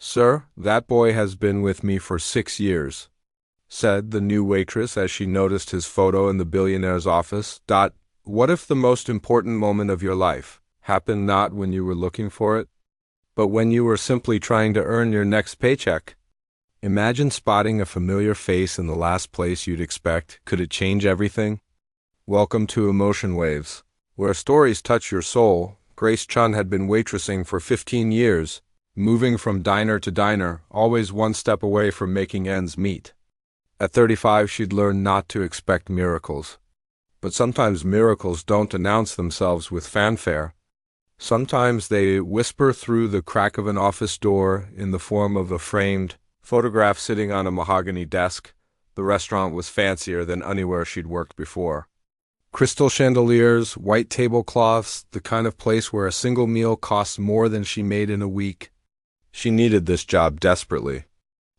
"Sir, that boy has been with me for 6 years," said the new waitress as she noticed his photo in the billionaire's office. What if the most important moment of your life happened not when you were looking for it, but when you were simply trying to earn your next paycheck? Imagine spotting a familiar face in the last place you'd expect. Could it change everything? Welcome to Emotion Waves, where stories touch your soul. Grace Chen had been waitressing for 15 years, moving from diner to diner, always one step away from making ends meet. At 35, she'd learned not to expect miracles. But sometimes miracles don't announce themselves with fanfare. Sometimes they whisper through the crack of an office door in the form of a framed photograph sitting on a mahogany desk. The restaurant was fancier than anywhere she'd worked before. Crystal chandeliers, white tablecloths, the kind of place where a single meal costs more than she made in a week. She needed this job desperately.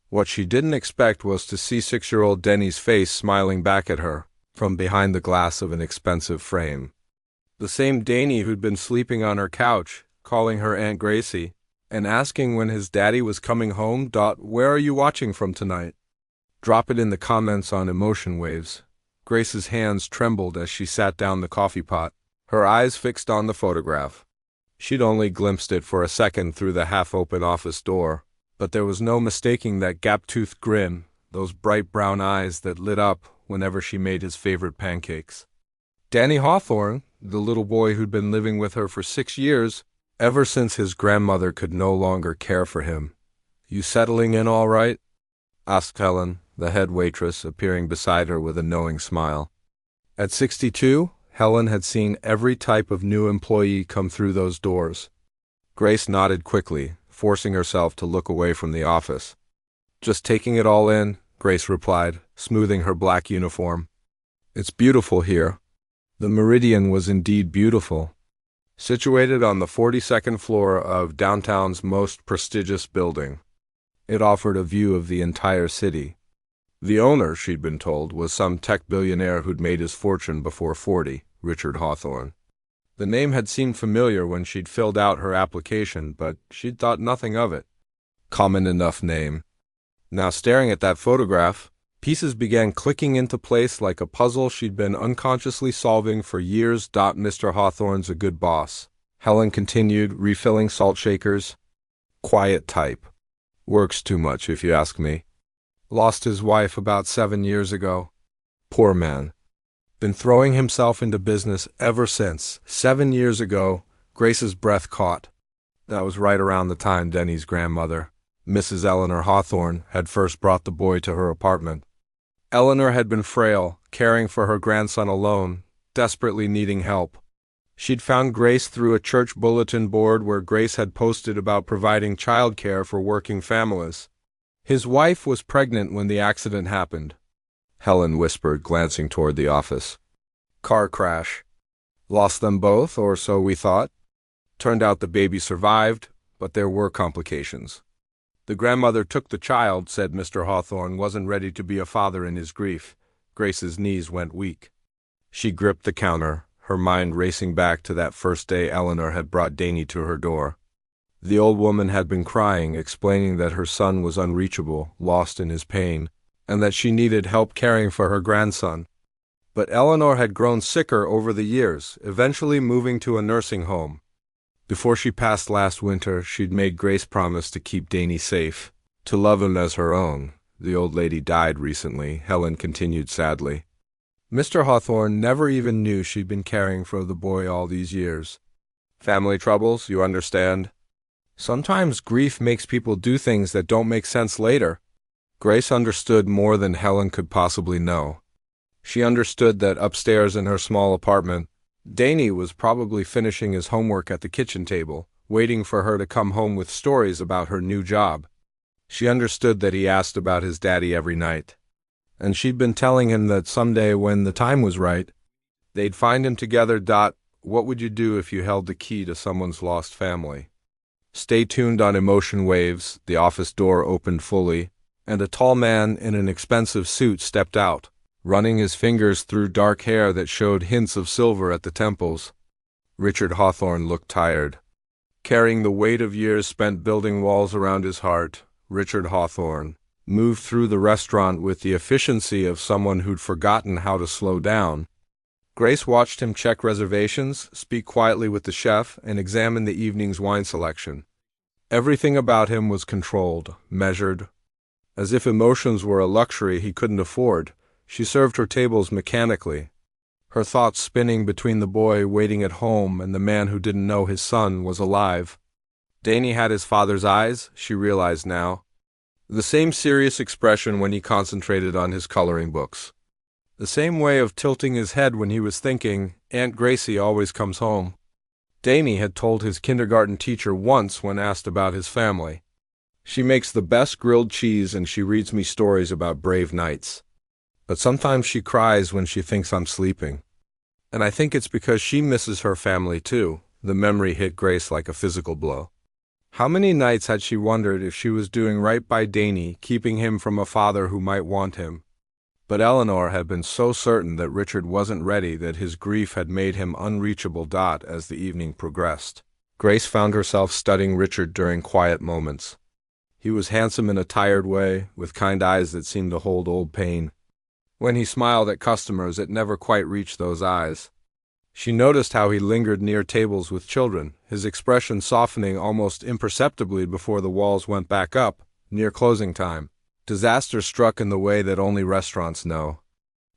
What she didn't expect was to see 6-year-old Denny's face smiling back at her from behind the glass of an expensive frame. The same Danny who'd been sleeping on her couch, calling her Aunt Gracie, and asking when his daddy was coming home. Where are you watching from tonight? Drop it in the comments on Emotion Waves. Grace's hands trembled as she sat down the coffee pot, her eyes fixed on the photograph. She'd only glimpsed it for a second through the half-open office door, but there was no mistaking that gap-toothed grin, those bright brown eyes that lit up whenever she made his favorite pancakes. Danny Hawthorne, the little boy who'd been living with her for 6 years, ever since his grandmother could no longer care for him. "You settling in all right?" asked Helen, the head waitress, appearing beside her with a knowing smile. At 62, Helen had seen every type of new employee come through those doors. Grace nodded quickly, forcing herself to look away from the office. "Just taking it all in," Grace replied, smoothing her black uniform. "It's beautiful here." The Meridian was indeed beautiful. Situated on the 42nd floor of downtown's most prestigious building, it offered a view of the entire city. The owner, she'd been told, was some tech billionaire who'd made his fortune before 40, Richard Hawthorne. The name had seemed familiar when she'd filled out her application, but she'd thought nothing of it. Common enough name. Now staring at that photograph, pieces began clicking into place like a puzzle she'd been unconsciously solving for years. "Mr. Hawthorne's a good boss," Helen continued, refilling salt shakers. "Quiet type. Works too much, if you ask me. Lost his wife about 7 years ago. Poor man. Been throwing himself into business ever since. 7 years ago." Grace's breath caught. That was right around the time Denny's grandmother, Mrs. Eleanor Hawthorne, had first brought the boy to her apartment. Eleanor had been frail, caring for her grandson alone, desperately needing help. She'd found Grace through a church bulletin board where Grace had posted about providing childcare for working families. His wife was pregnant when the accident happened, Helen whispered, glancing toward the office. "Car crash. Lost them both, or so we thought. Turned out the baby survived, but there were complications. The grandmother took the child," said Mr. Hawthorne, wasn't ready to be a father in his grief. Grace's knees went weak. She gripped the counter, her mind racing back to that first day Eleanor had brought Danny to her door. The old woman had been crying, explaining that her son was unreachable, lost in his pain, and that she needed help caring for her grandson. But Eleanor had grown sicker over the years, eventually moving to a nursing home. Before she passed last winter, she'd made Grace promise to keep Danny safe, to love him as her own. The old lady died recently, Helen continued sadly. Mr. Hawthorne never even knew she'd been caring for the boy all these years. "Family troubles, you understand? Sometimes grief makes people do things that don't make sense later." Grace understood more than Helen could possibly know. She understood that upstairs in her small apartment, Danny was probably finishing his homework at the kitchen table, waiting for her to come home with stories about her new job. She understood that he asked about his daddy every night. And she'd been telling him that someday when the time was right, they'd find him together. What would you do if you held the key to someone's lost family? Stay tuned on Emotion Waves. The office door opened fully, and a tall man in an expensive suit stepped out, running his fingers through dark hair that showed hints of silver at the temples. Richard Hawthorne looked tired. Carrying the weight of years spent building walls around his heart, Richard Hawthorne moved through the restaurant with the efficiency of someone who'd forgotten how to slow down. Grace watched him check reservations, speak quietly with the chef, and examine the evening's wine selection. Everything about him was controlled, measured. As if emotions were a luxury he couldn't afford, she served her tables mechanically, her thoughts spinning between the boy waiting at home and the man who didn't know his son was alive. Danny had his father's eyes, she realized now. The same serious expression when he concentrated on his coloring books. The same way of tilting his head when he was thinking, "Aunt Gracie always comes home." Danny had told his kindergarten teacher once when asked about his family. "She makes the best grilled cheese and she reads me stories about brave knights. But sometimes she cries when she thinks I'm sleeping." And I think it's because she misses her family too. The memory hit Grace like a physical blow. How many nights had she wondered if she was doing right by Danny, keeping him from a father who might want him? But Eleanor had been so certain that Richard wasn't ready that his grief had made him unreachable. As the evening progressed, Grace found herself studying Richard during quiet moments. He was handsome in a tired way, with kind eyes that seemed to hold old pain. When he smiled at customers, it never quite reached those eyes. She noticed how he lingered near tables with children, his expression softening almost imperceptibly before the walls went back up, near closing time. Disaster struck in the way that only restaurants know.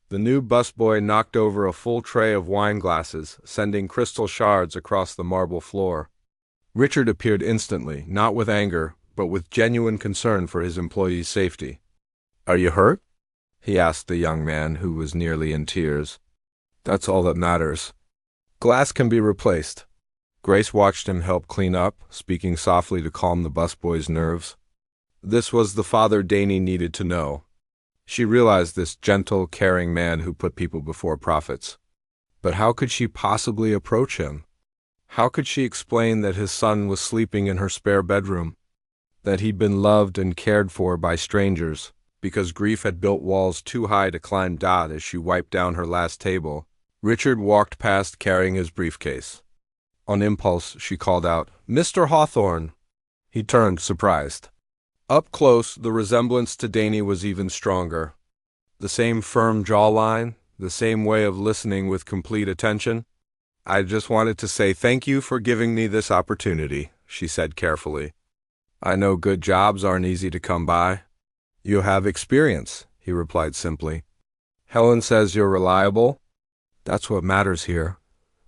The new busboy knocked over a full tray of wine glasses, sending crystal shards across the marble floor. Richard appeared instantly, not with anger, but with genuine concern for his employees' safety. "Are you hurt?" he asked the young man, who was nearly in tears. "That's all that matters. Glass can be replaced." Grace watched him help clean up, speaking softly to calm the busboy's nerves. This was the father Danny needed to know. She realized this gentle, caring man who put people before profits. But how could she possibly approach him? How could she explain that his son was sleeping in her spare bedroom? That he'd been loved and cared for by strangers, because grief had built walls too high to climb. As she wiped down her last table, Richard walked past carrying his briefcase. On impulse, she called out, "Mr. Hawthorne." He turned, surprised. Up close, the resemblance to Danny was even stronger. The same firm jawline, the same way of listening with complete attention. "I just wanted to say thank you for giving me this opportunity," she said carefully. "I know good jobs aren't easy to come by." "You have experience," he replied simply. "Helen says you're reliable." "That's what matters here.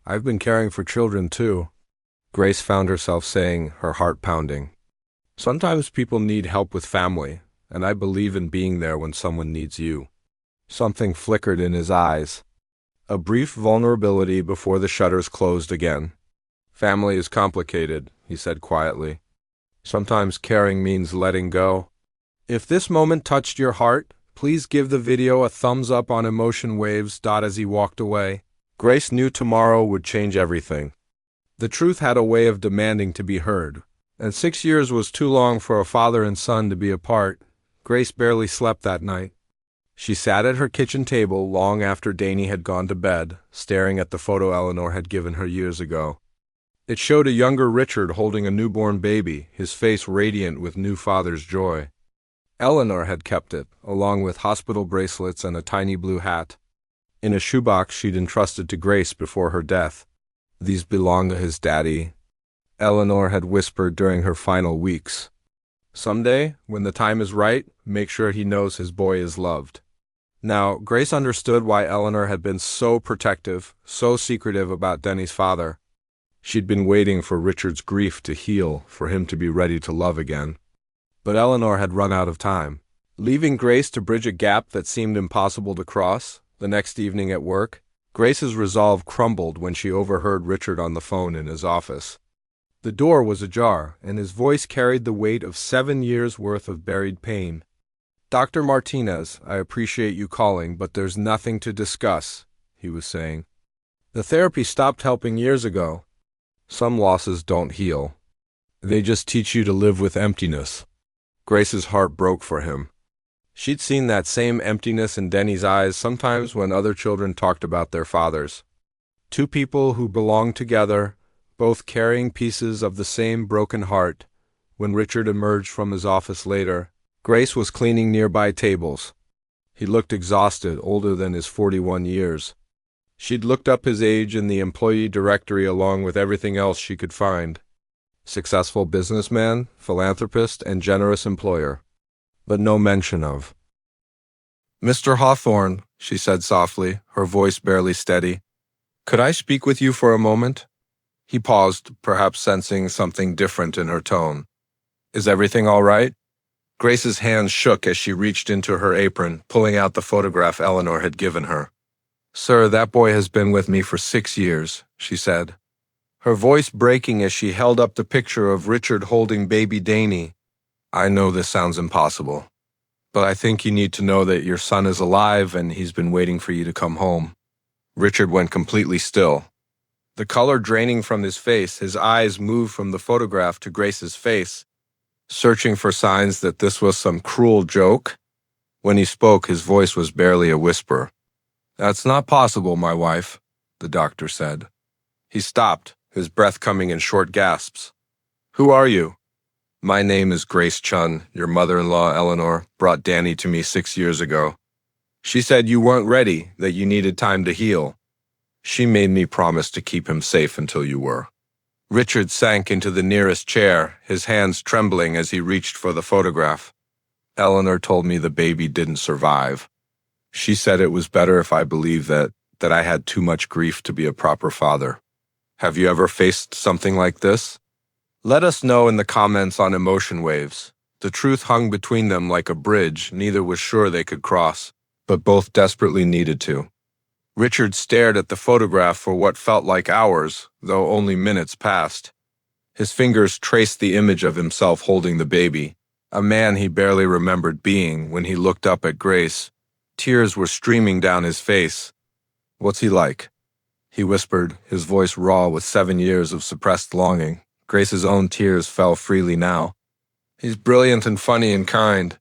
I've been caring for children too." Grace found herself saying, her heart pounding, "Sometimes people need help with family, and I believe in being there when someone needs you." Something flickered in his eyes. A brief vulnerability before the shutters closed again. "Family is complicated," he said quietly. "Sometimes caring means letting go." If this moment touched your heart, please give the video a thumbs up on emotion waves. As he walked away, Grace knew tomorrow would change everything. The truth had a way of demanding to be heard, and 6 years was too long for a father and son to be apart. Grace barely slept that night. She sat at her kitchen table long after Danny had gone to bed, staring at the photo Eleanor had given her years ago. It showed a younger Richard holding a newborn baby, his face radiant with new father's joy. Eleanor had kept it, along with hospital bracelets and a tiny blue hat, in a shoebox she'd entrusted to Grace before her death. "These belong to his daddy," Eleanor had whispered during her final weeks. "Someday, when the time is right, make sure he knows his boy is loved." Now, Grace understood why Eleanor had been so protective, so secretive about Denny's father. She'd been waiting for Richard's grief to heal, for him to be ready to love again. But Eleanor had run out of time. Leaving Grace to bridge a gap that seemed impossible to cross, the next evening at work, Grace's resolve crumbled when she overheard Richard on the phone in his office. The door was ajar, and his voice carried the weight of 7 years' worth of buried pain. "Dr. Martinez, I appreciate you calling, but there's nothing to discuss," he was saying. "The therapy stopped helping years ago. Some losses don't heal. They just teach you to live with emptiness." Grace's heart broke for him. She'd seen that same emptiness in Denny's eyes sometimes when other children talked about their fathers. Two people who belonged together, both carrying pieces of the same broken heart. When Richard emerged from his office later, Grace was cleaning nearby tables. He looked exhausted, older than his 41 years. She'd looked up his age in the employee directory along with everything else she could find. Successful businessman, philanthropist, and generous employer. But no mention of Mr. Hawthorne, she said softly, her voice barely steady. Could I speak with you for a moment? He paused, perhaps sensing something different in her tone. Is everything all right? Grace's hands shook as she reached into her apron, pulling out the photograph Eleanor had given her. Sir, that boy has been with me for 6 years, she said, her voice breaking as she held up the picture of Richard holding baby Danny. I know this sounds impossible, but I think you need to know that your son is alive and he's been waiting for you to come home. Richard went completely still. The color draining from his face, his eyes moved from the photograph to Grace's face, searching for signs that this was some cruel joke. When he spoke, his voice was barely a whisper. That's not possible, my wife, the doctor said. He stopped, his breath coming in short gasps. Who are you? My name is Grace Chen. Your mother-in-law, Eleanor, brought Danny to me 6 years ago. She said you weren't ready, that you needed time to heal. She made me promise to keep him safe until you were. Richard sank into the nearest chair, his hands trembling as he reached for the photograph. Eleanor told me the baby didn't survive. She said it was better if I believed that I had too much grief to be a proper father. Have you ever faced something like this? Let us know in the comments on Emotion Waves. The truth hung between them like a bridge neither was sure they could cross, but both desperately needed to. Richard stared at the photograph for what felt like hours, though only minutes passed. His fingers traced the image of himself holding the baby, a man he barely remembered being when he looked up at Grace. Tears were streaming down his face. What's he like? He whispered, his voice raw with 7 years of suppressed longing. Grace's own tears fell freely now. He's brilliant and funny and kind.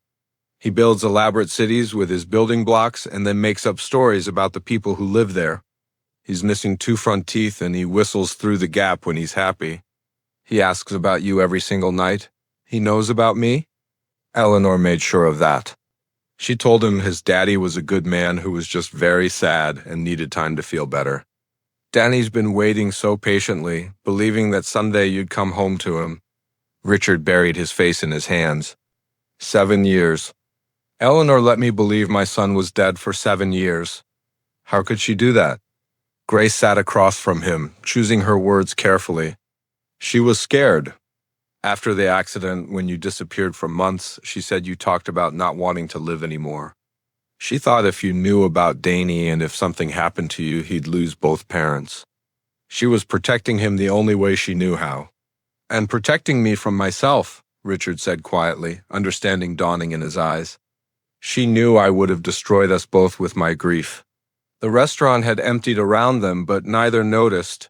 He builds elaborate cities with his building blocks and then makes up stories about the people who live there. He's missing 2 front teeth and he whistles through the gap when he's happy. He asks about you every single night. He knows about me? Eleanor made sure of that. She told him his daddy was a good man who was just very sad and needed time to feel better. Danny's been waiting so patiently, believing that someday you'd come home to him. Richard buried his face in his hands. 7 years. Eleanor let me believe my son was dead for 7 years. How could she do that? Grace sat across from him, choosing her words carefully. She was scared. After the accident, when you disappeared for months, she said you talked about not wanting to live anymore. She thought if you knew about Danny and if something happened to you, he'd lose both parents. She was protecting him the only way she knew how. And protecting me from myself, Richard said quietly, understanding dawning in his eyes. She knew I would have destroyed us both with my grief. The restaurant had emptied around them, but neither noticed.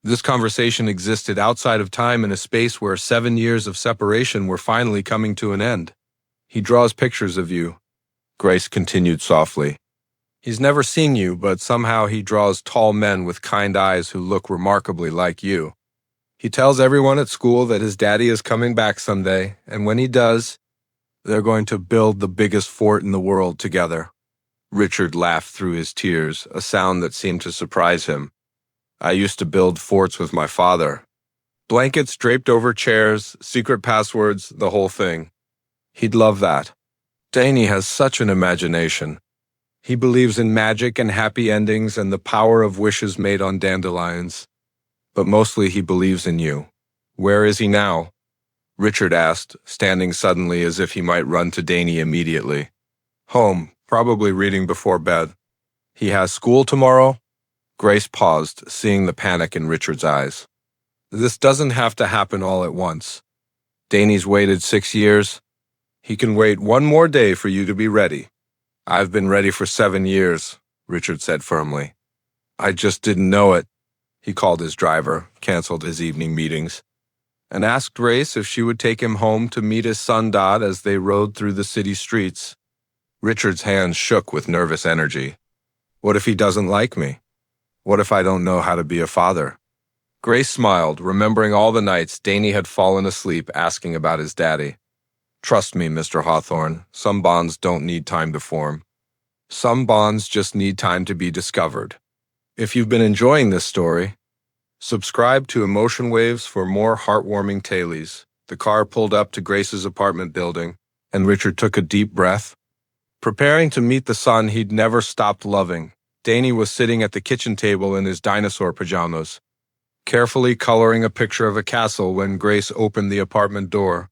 This conversation existed outside of time in a space where 7 years of separation were finally coming to an end. He draws pictures of you, Grace continued softly. He's never seen you, but somehow he draws tall men with kind eyes who look remarkably like you. He tells everyone at school that his daddy is coming back someday, and when he does, they're going to build the biggest fort in the world together. Richard laughed through his tears, a sound that seemed to surprise him. I used to build forts with my father. Blankets draped over chairs, secret passwords, the whole thing. He'd love that. Danny has such an imagination. He believes in magic and happy endings and the power of wishes made on dandelions. But mostly he believes in you. Where is he now? Richard asked, standing suddenly as if he might run to Danny immediately. Home, probably reading before bed. He has school tomorrow? Grace paused, seeing the panic in Richard's eyes. This doesn't have to happen all at once. Danny's waited 6 years. He can wait 1 more day for you to be ready. I've been ready for 7 years, Richard said firmly. I just didn't know it. He called his driver, canceled his evening meetings, and asked Grace if she would take him home to meet his son Dot as they rode through the city streets. Richard's hands shook with nervous energy. What if he doesn't like me? What if I don't know how to be a father? Grace smiled, remembering all the nights Danny had fallen asleep asking about his daddy. Trust me, Mr. Hawthorne, some bonds don't need time to form. Some bonds just need time to be discovered. If you've been enjoying this story, subscribe to Emotion Waves for more heartwarming tales. The car pulled up to Grace's apartment building, and Richard took a deep breath. Preparing to meet the son he'd never stopped loving, Danny was sitting at the kitchen table in his dinosaur pajamas, carefully coloring a picture of a castle when Grace opened the apartment door.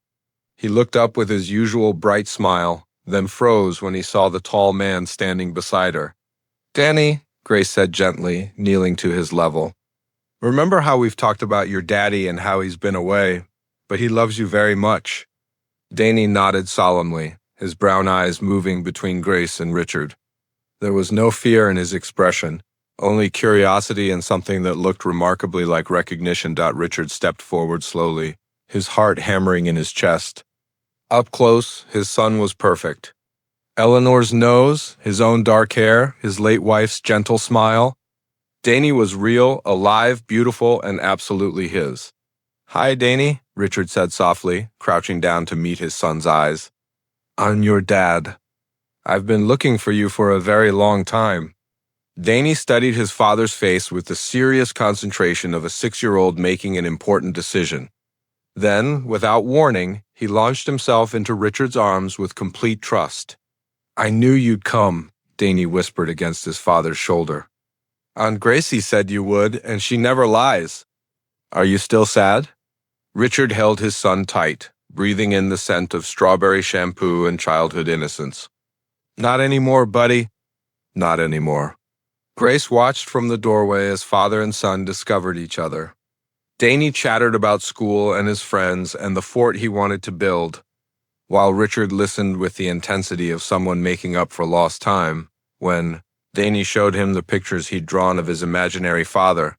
He looked up with his usual bright smile, then froze when he saw the tall man standing beside her. "Danny," Grace said gently, kneeling to his level. "Remember how we've talked about your daddy and how he's been away, but he loves you very much." Danny nodded solemnly, his brown eyes moving between Grace and Richard. There was no fear in his expression, only curiosity and something that looked remarkably like recognition. Richard stepped forward slowly, his heart hammering in his chest. Up close, his son was perfect. Eleanor's nose, his own dark hair, his late wife's gentle smile. Danny was real, alive, beautiful, and absolutely his. "Hi, Danny," Richard said softly, crouching down to meet his son's eyes. "I'm your dad. I've been looking for you for a very long time." Danny studied his father's face with the serious concentration of a 6-year-old making an important decision. Then, without warning, he launched himself into Richard's arms with complete trust. "I knew you'd come," Danny whispered against his father's shoulder. "Aunt Gracie said you would, and she never lies. Are you still sad?" Richard held his son tight, breathing in the scent of strawberry shampoo and childhood innocence. "Not anymore, buddy. Not anymore." Grace watched from the doorway as father and son discovered each other. Danny chattered about school and his friends and the fort he wanted to build, while Richard listened with the intensity of someone making up for lost time. When Danny showed him the pictures he'd drawn of his imaginary father,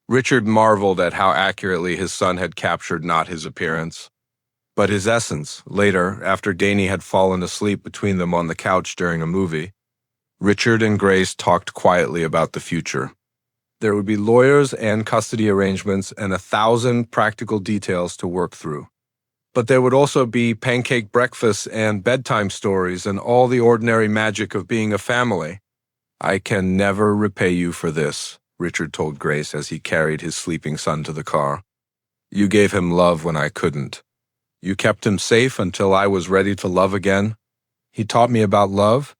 Richard marveled at how accurately his son had captured not his appearance, but his essence. Later, after Danny had fallen asleep between them on the couch during a movie, Richard and Grace talked quietly about the future. There would be lawyers and custody arrangements and 1,000 practical details to work through. But there would also be pancake breakfasts and bedtime stories and all the ordinary magic of being a family. "I can never repay you for this," Richard told Grace as he carried his sleeping son to the car. "You gave him love when I couldn't. You kept him safe until I was ready to love again. He taught me about love,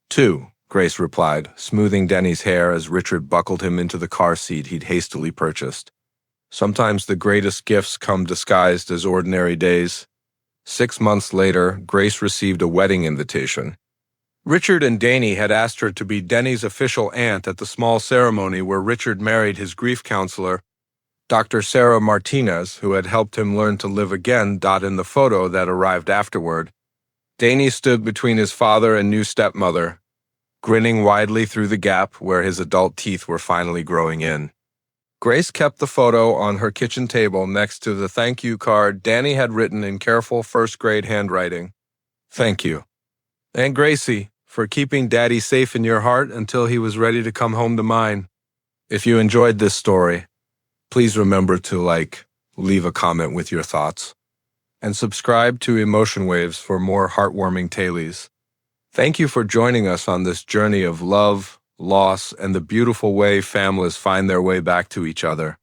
too," Grace replied, smoothing Danny's hair as Richard buckled him into the car seat he'd hastily purchased. Sometimes the greatest gifts come disguised as ordinary days. 6 months later, Grace received a wedding invitation. Richard and Danny had asked her to be Denny's official aunt at the small ceremony where Richard married his grief counselor, Dr. Sarah Martinez, who had helped him learn to live again. In the photo that arrived afterward, Danny stood between his father and new stepmother, grinning widely through the gap where his adult teeth were finally growing in. Grace kept the photo on her kitchen table next to the thank you card Danny had written in careful first-grade handwriting. "Thank you. And Gracie, for keeping Daddy safe in your heart until he was ready to come home to mine." If you enjoyed this story, please remember to leave a comment with your thoughts, and subscribe to Emotion Waves for more heartwarming tales. Thank you for joining us on this journey of love, loss, and the beautiful way families find their way back to each other.